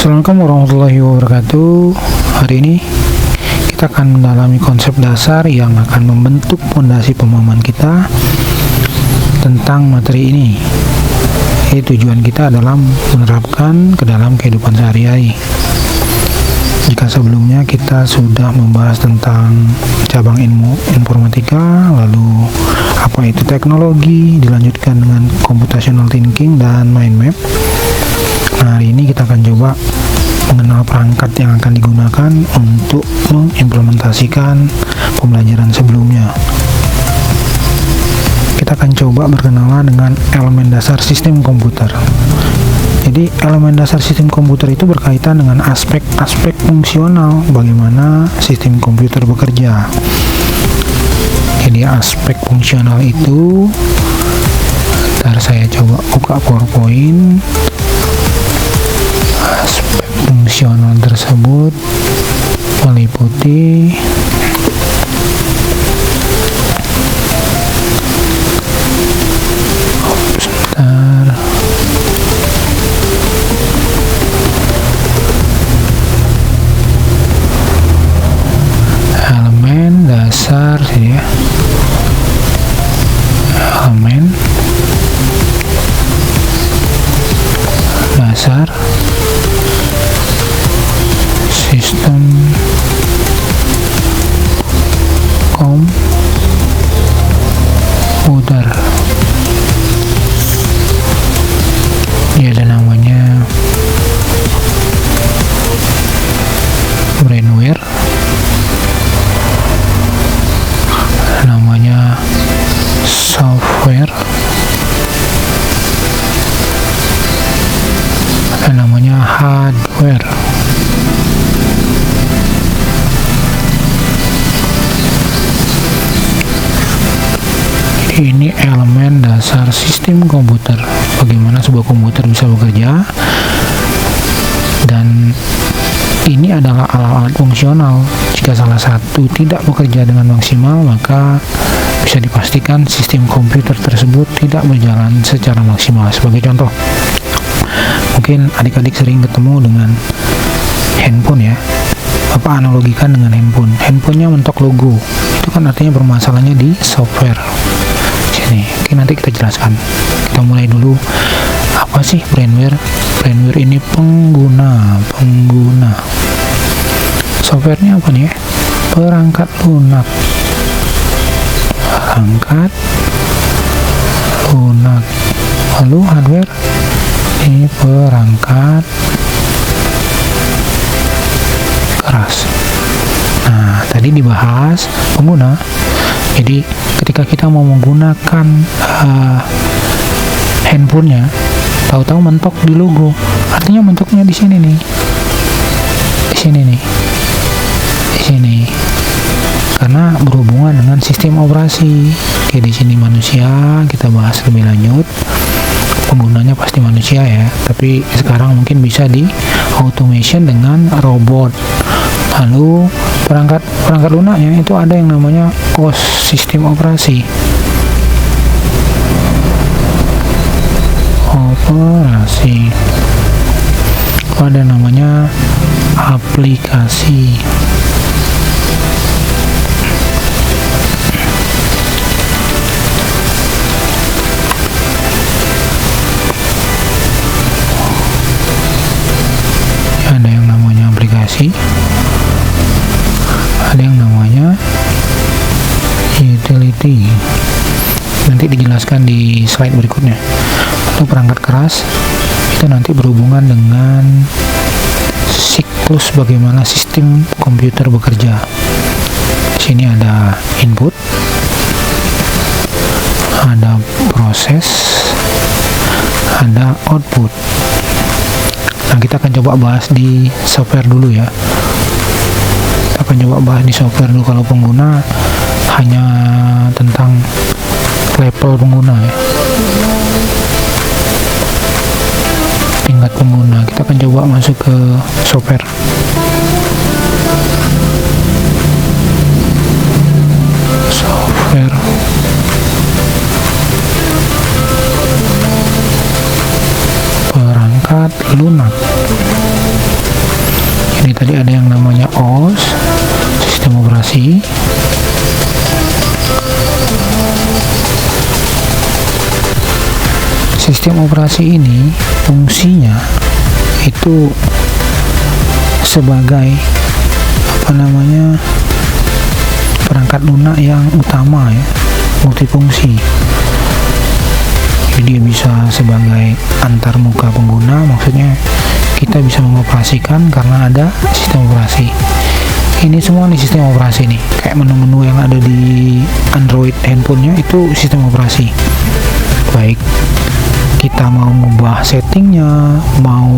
Assalamualaikum warahmatullahi wabarakatuh. Hari ini kita akan mendalami konsep dasar yang akan membentuk fondasi pemahaman kita tentang materi ini. Jadi tujuan kita adalah menerapkan ke dalam kehidupan sehari-hari. Jika sebelumnya kita sudah membahas tentang cabang ilmu informatika, lalu apa itu teknologi, dilanjutkan dengan computational thinking dan mind map. Nah, hari ini kita akan coba mengenal perangkat yang akan digunakan untuk mengimplementasikan pembelajaran sebelumnya. Kita akan coba berkenalan dengan elemen dasar sistem komputer. Jadi elemen dasar sistem komputer itu berkaitan dengan aspek-aspek fungsional bagaimana sistem komputer bekerja. Jadi aspek fungsional itu, ntar saya coba buka PowerPoint. Aspek fungsional tersebut meliputi elemen dasar ya, elemen dasar sistem komputer. Ini ada namanya brainware, namanya software, ada namanya hardware. Ini elemen dasar sistem komputer, bagaimana sebuah komputer bisa bekerja, dan ini adalah alat-alat fungsional. Jika salah satu tidak bekerja dengan maksimal, maka bisa dipastikan sistem komputer tersebut tidak berjalan secara maksimal. Sebagai contoh, mungkin adik-adik sering ketemu dengan handphone ya. Bapak analogikan dengan handphone. Handphonenya mentok logo, itu kan artinya permasalahannya di software. Sini, oke, nanti kita jelaskan. Kita mulai dulu. Apa sih brainware? Brainware ini pengguna. Softwarenya apa nih ya? Perangkat lunak. Lalu hardware ini perangkat keras. Nah, tadi dibahas pengguna. Jadi ketika kita mau menggunakan handphonenya, tahu-tahu mentok di logo, artinya mentoknya di sini nih, di sini, karena berhubungan dengan sistem operasi. Oke, di sini manusia, kita bahas lebih lanjut. Penggunanya pasti manusia ya, tapi sekarang mungkin bisa di automation dengan robot. Lalu perangkat lunaknya itu ada yang namanya OS, sistem operasi. Ada namanya aplikasi. Ada yang namanya aplikasi, ada yang namanya utility. Nanti dijelaskan di slide berikutnya. Untuk perangkat keras itu nanti berhubungan dengan siklus bagaimana sistem komputer bekerja. Di sini ada input, ada proses, ada output. Nah, kita akan coba bahas di software dulu ya. Kita akan coba bahas di software dulu. Kalau pengguna hanya tentang level pengguna ya, tingkat pengguna. Kita akan coba masuk ke software. Perangkat lunak. tadi ada yang namanya OS, sistem operasi. Sistem operasi ini fungsinya itu sebagai perangkat lunak yang utama ya, multifungsi. Jadi dia bisa sebagai antarmuka pengguna, maksudnya kita bisa mengoperasikan karena ada sistem operasi. Ini semua nih sistem operasi nih, kayak menu-menu yang ada di Android handphonenya itu sistem operasi. Baik kita mau mengubah settingnya, mau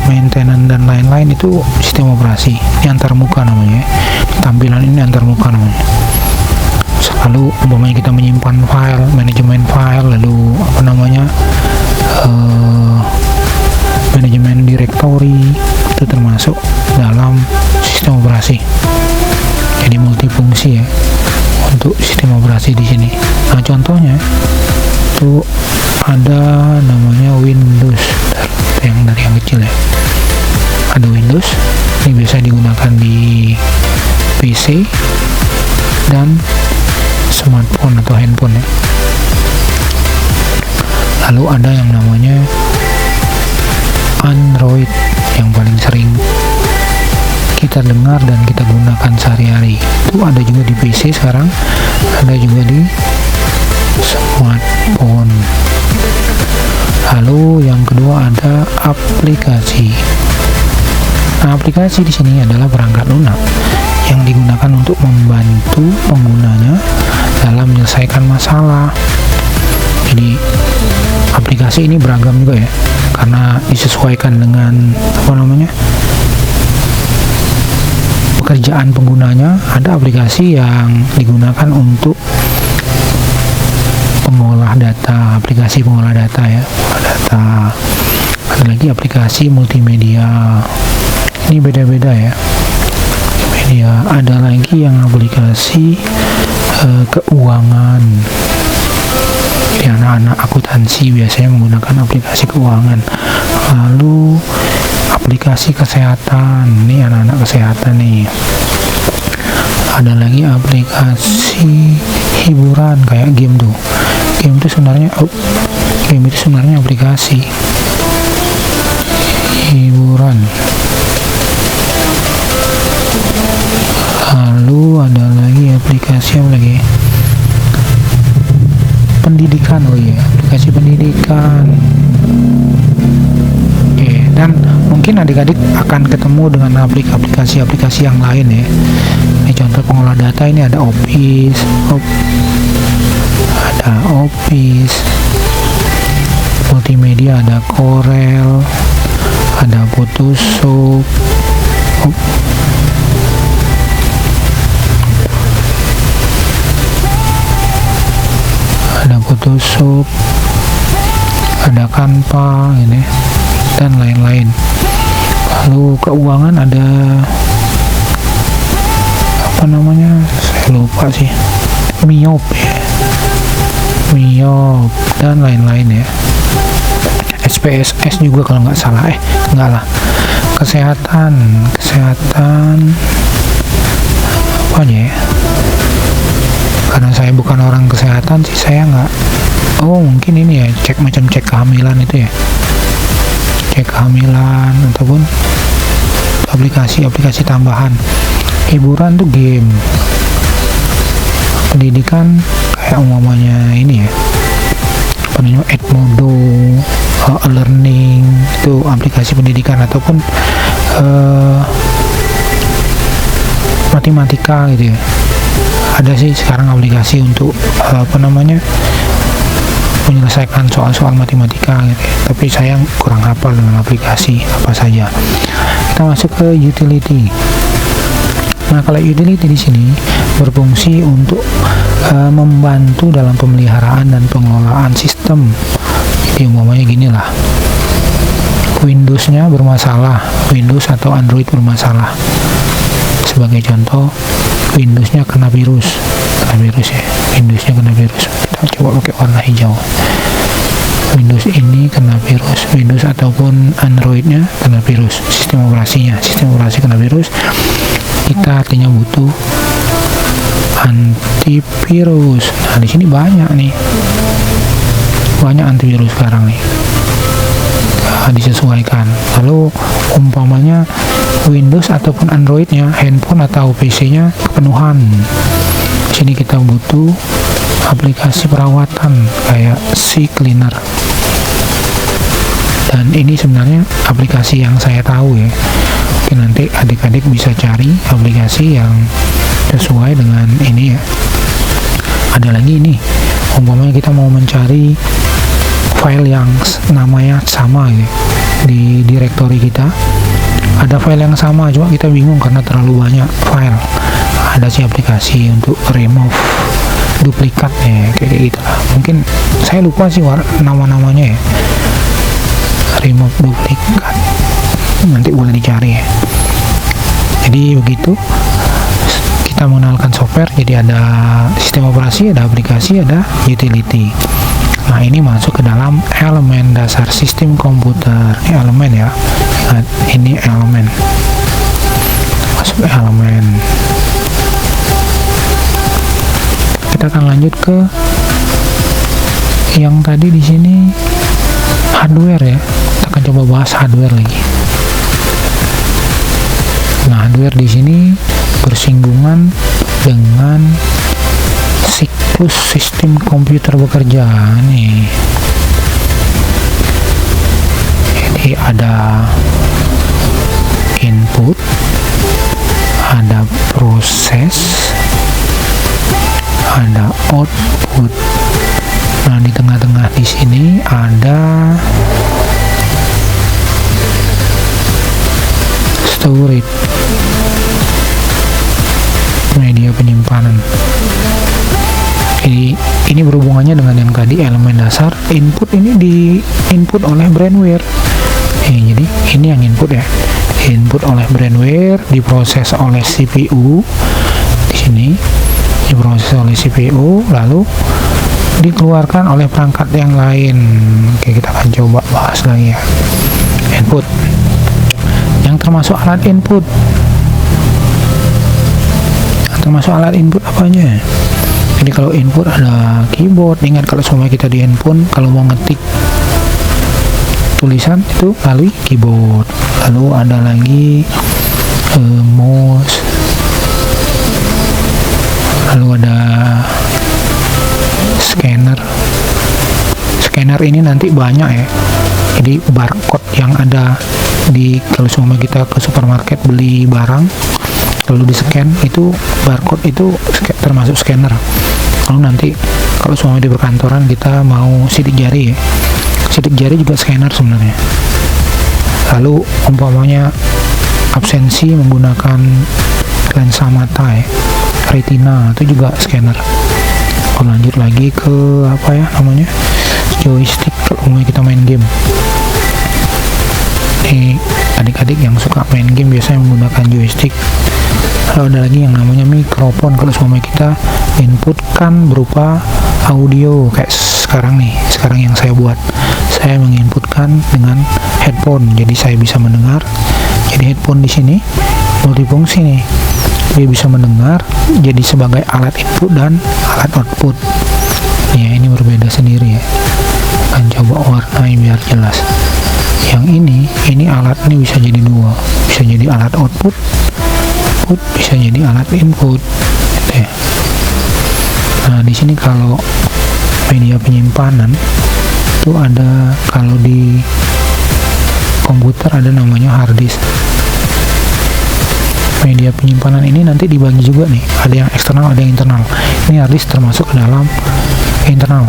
maintenance dan lain-lain, itu sistem operasi. Ini antarmuka namanya, tampilan ini antarmuka namanya. Lalu umpamanya kita menyimpan file, manajemen file, lalu manajemen directory, itu termasuk dalam sistem operasi. Jadi multifungsi ya untuk sistem operasi di sini. Nah, contohnya itu ada namanya Windows, yang dari yang kecil ya. Ada Windows, ini biasa digunakan di PC dan smartphone atau handphone ya. Lalu ada yang namanya Android, yang paling sering kita dengar dan kita gunakan sehari-hari. Itu ada juga di PC sekarang, ada juga di smartphone. Lalu yang kedua ada aplikasi. Nah, aplikasi di sini adalah perangkat lunak yang digunakan untuk membantu penggunanya dalam menyelesaikan masalah. Jadi aplikasi ini beragam juga ya, karena disesuaikan dengan pekerjaan penggunanya. Ada aplikasi yang digunakan untuk pengolah data, aplikasi pengolah data ya, pengolah data. Ada lagi aplikasi multimedia, ini beda-beda ya. Media, ada lagi yang aplikasi keuangan. Jadi anak-anak akuntansi biasanya menggunakan aplikasi keuangan. Lalu aplikasi kesehatan, ini anak-anak kesehatan nih. Ada lagi aplikasi hiburan kayak game tuh. Game itu sebenarnya aplikasi hiburan. Lalu ada lagi aplikasi apa lagi? Pendidikan, aplikasi pendidikan. Oke, dan mungkin adik-adik akan ketemu dengan aplikasi-aplikasi yang lain ya. Ini contoh pengolah data, ini ada Office, multimedia ada Corel, ada Photoshop, ada Canva ini dan lain-lain. Lalu keuangan ada saya lupa sih, Miop dan lain-lain ya. SPSS juga kalau nggak salah, enggak lah. Kesehatan apa aja ya, karena saya bukan orang kesehatan sih, saya nggak. Mungkin ini ya, cek kehamilan itu ya, cek kehamilan, ataupun aplikasi tambahan. Hiburan tuh game. Pendidikan kayak umumnya ini ya, Edmodo, learning, itu aplikasi pendidikan, ataupun matematika gitu ya. Ada sih sekarang aplikasi untuk menyelesaikan soal-soal matematika gitu ya. Tapi saya kurang hafal dengan aplikasi apa saja. Kita masuk ke utility. Nah, kalau utility di sini berfungsi untuk membantu dalam pemeliharaan dan pengelolaan sistem. Jadi umpamanya gini lah, Windows-nya bermasalah, Windows atau Android bermasalah. Sebagai contoh, Windows-nya kena virus ya, Windows-nya kena virus. Kita coba pakai warna hijau. Windows ini kena virus, Windows ataupun Androidnya kena virus, sistem operasi kena virus, kita artinya butuh antivirus. Nah, di sini banyak antivirus sekarang nih. Disesuaikan. Lalu umpamanya Windows ataupun Androidnya, handphone atau PC-nya kepenuhan. Di sini kita butuh aplikasi perawatan kayak CCleaner. Dan ini sebenarnya aplikasi yang saya tahu ya. Mungkin nanti adik-adik bisa cari aplikasi yang sesuai dengan ini ya. Ada lagi nih, umpamanya kita mau mencari file yang namanya sama ya, di direktori kita ada file yang sama, cuma kita bingung karena terlalu banyak file. Ada sih aplikasi untuk remove duplikat ya, kayak gitu lah. Mungkin saya lupa sih nama-namanya ya, remove duplikat, nanti boleh dicari ya. Jadi begitu kita mengenalkan software. Jadi ada sistem operasi, ada aplikasi, ada utility. Nah, ini masuk ke dalam elemen dasar sistem komputer. Ini elemen ya. Ingat, ini elemen. Masuk ke elemen. Kita akan lanjut ke yang tadi di sini hardware ya. Kita akan coba bahas hardware lagi. Nah, hardware di sini bersinggungan dengan siklus sistem komputer bekerja nih. Jadi ada input, ada proses, ada output. Nah, di tengah-tengah di sini ada storage, media penyimpanan. Jadi ini berhubungannya dengan yang tadi, elemen dasar. Input ini di input oleh brainware. Jadi ini yang input ya, input oleh brainware, diproses oleh CPU. Di sini diproses oleh CPU, lalu dikeluarkan oleh perangkat yang lain. Oke, kita akan coba bahas lagi ya. Input yang termasuk alat input. Termasuk alat input apa aja? Jadi kalau input ada keyboard. Ingat kalau semua kita di handphone, kalau mau ngetik tulisan itu melalui keyboard. Lalu ada lagi mouse. Lalu ada scanner. Scanner ini nanti banyak ya. Jadi barcode yang ada di, kalau semua kita ke supermarket beli barang lalu di scan, itu barcode itu termasuk scanner. Lalu nanti kalau semua di perkantoran kita mau sidik jari ya, sidik jari juga scanner sebenarnya. Lalu umpamanya absensi menggunakan lensa mata ya, retina, itu juga scanner. Lanjut lagi ke apa ya namanya, joystick kalau mau kita main game. Nih adik-adik yang suka main game biasanya menggunakan joystick. Lalu ada lagi yang namanya mikrofon, kalau semua kita inputkan berupa audio kayak sekarang nih, sekarang yang saya buat, saya menginputkan dengan headphone, jadi saya bisa mendengar. Jadi headphone di sini multifungsi nih, dia bisa mendengar jadi sebagai alat input dan alat output ya. Ini berbeda sendiri ya, akan coba warnai biar jelas. Yang ini alat ini bisa jadi dua, bisa jadi alat output, bisa jadi alat input gitu ya. Nah, di sini kalau media penyimpanan itu ada, kalau di komputer ada namanya hard disk. Media penyimpanan ini nanti dibagi juga nih, ada yang eksternal, ada yang internal. Ini hard disk termasuk ke dalam internal.